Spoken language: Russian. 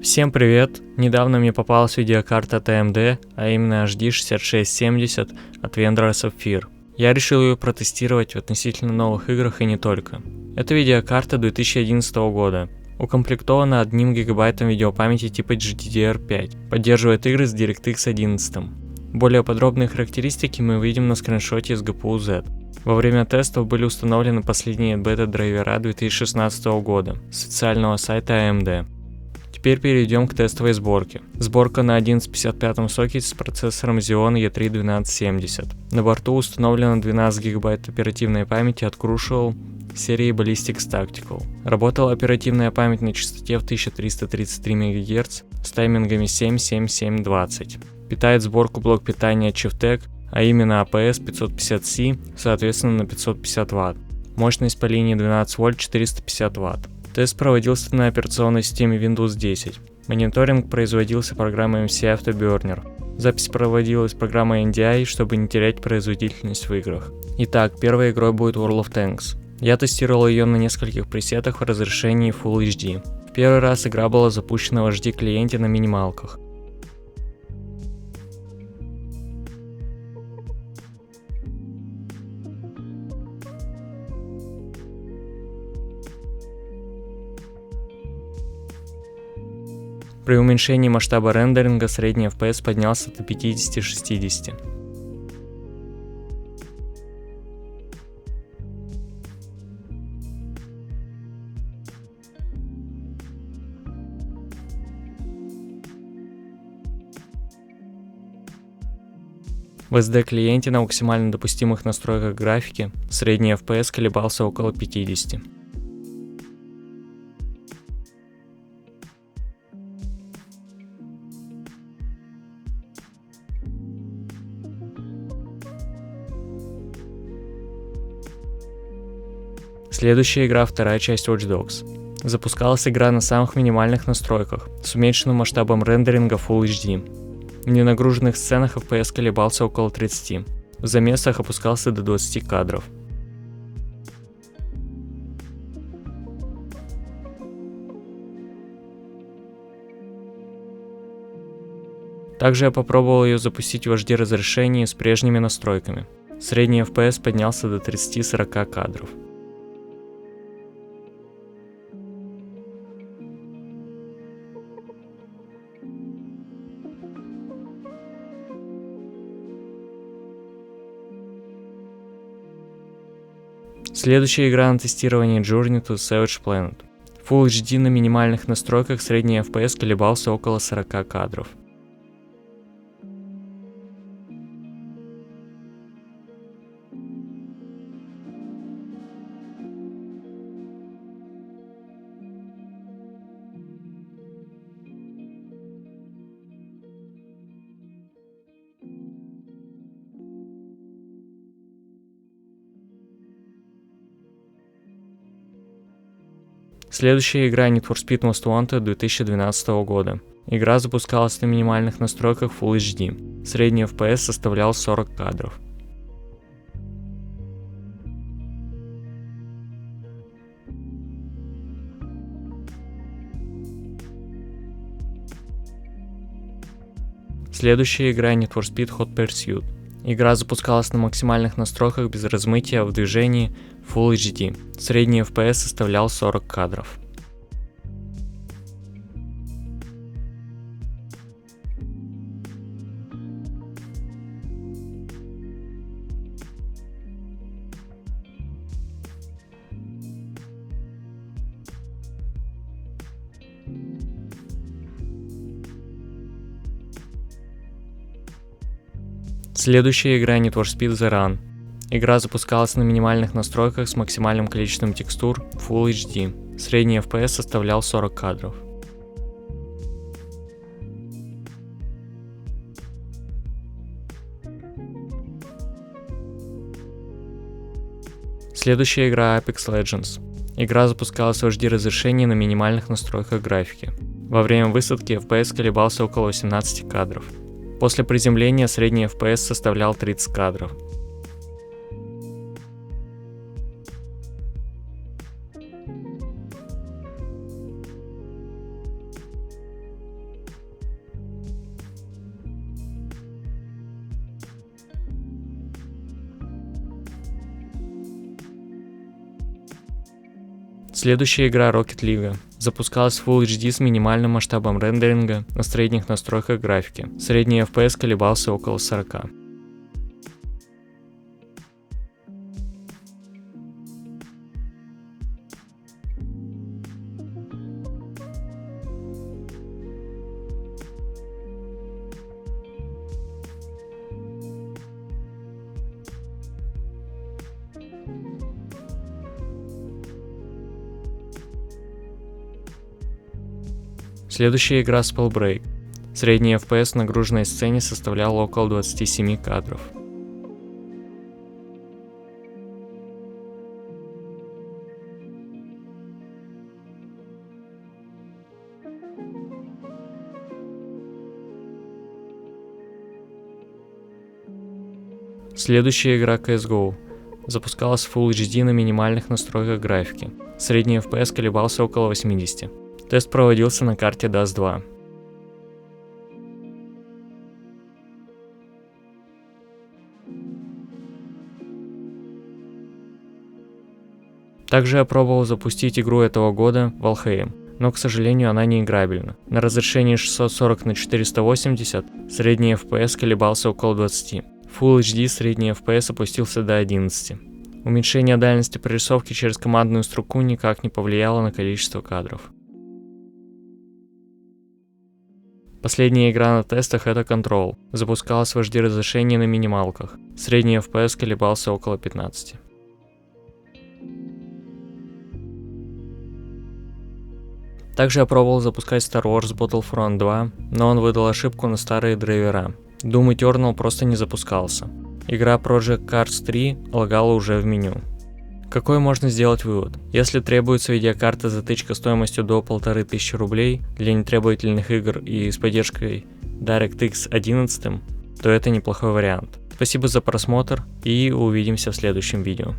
Всем привет! Недавно мне попалась видеокарта от AMD, а именно HD 6670 от вендора Sapphire. Я решил ее протестировать в относительно новых играх и не только. Это видеокарта 2011 года. Укомплектована 1 ГБ видеопамяти типа GDDR5. Поддерживает игры с DirectX 11. Более подробные характеристики мы увидим на скриншоте из GPU Z. Во время тестов были установлены последние бета-драйвера 2016 года с официального сайта AMD. Теперь перейдем к тестовой сборке. Сборка на 1155 сокете с процессором Xeon E3-1270. На борту установлено 12 ГБ оперативной памяти от Crucial серии Ballistix Tactical. Работала оперативная память на частоте в 1333 МГц с таймингами 7-7-7-20. Питает сборку блок питания Chieftec, а именно APS 550C, соответственно на 550 Вт. Мощность по линии 12 вольт 450 Вт. Тест проводился на операционной системе Windows 10. Мониторинг производился программой MC Afterburner. Запись проводилась программой NDI, чтобы не терять производительность в играх. Итак, первой игрой будет World of Tanks. Я тестировал ее на нескольких пресетах в разрешении Full HD. В первый раз игра была запущена в HD клиенте на минималках. При уменьшении масштаба рендеринга средний FPS поднялся до 50-60. В SD-клиенте на максимально допустимых настройках графики средний FPS колебался около 50. Следующая игра, вторая часть Watch Dogs. Запускалась игра на самых минимальных настройках, с уменьшенным масштабом рендеринга Full HD. В ненагруженных сценах FPS колебался около 30, в замесах опускался до 20 кадров. Также я попробовал ее запустить в HD разрешении с прежними настройками. Средний FPS поднялся до 30-40 кадров. Следующая игра на тестировании Journey to Savage Planet. Full HD на минимальных настройках средний FPS колебался около 40 кадров. Следующая игра Need for Speed Most Wanted 2012 года. Игра запускалась на минимальных настройках Full HD. Средний FPS составлял 40 кадров. Следующая игра Need for Speed Hot Pursuit. Игра запускалась на максимальных настройках без размытия в движении Full HD. Средний FPS составлял 40 кадров. Следующая игра Need for Speed The Run. Игра запускалась на минимальных настройках с максимальным количеством текстур Full HD. Средний FPS составлял 40 кадров. Следующая игра Apex Legends. Игра запускалась в HD разрешении на минимальных настройках графики. Во время высадки FPS колебался около 18 кадров. После приземления средний FPS составлял 30 кадров. Следующая игра Rocket League. Запускалась в Full HD с минимальным масштабом рендеринга на средних настройках графики. Средний FPS колебался около 40. Следующая игра Spellbreak. Средний FPS в нагруженной сцене составлял около 27 кадров. Следующая игра CSGO. Запускалась в Full HD на минимальных настройках графики. Средний FPS колебался около 80. Тест проводился на карте DAS 2. Также я пробовал запустить игру этого года Valheim, но, к сожалению, она не играбельна. На разрешении 640 на 480 средний FPS колебался около 20. В Full HD средний FPS опустился до 11. Уменьшение дальности прорисовки через командную строку никак не повлияло на количество кадров. Последняя игра на тестах — это Control. Запускалась в HD разрешении на минималках. Средний FPS колебался около 15. Также я пробовал запускать Star Wars Battlefront 2, но он выдал ошибку на старые драйвера. Doom Eternal просто не запускался. Игра Project Cars 3 лагала уже в меню. Какой можно сделать вывод? Если требуется видеокарта затычка стоимостью до 1500 рублей для нетребовательных игр и с поддержкой DirectX 11, то это неплохой вариант. Спасибо за просмотр и увидимся в следующем видео.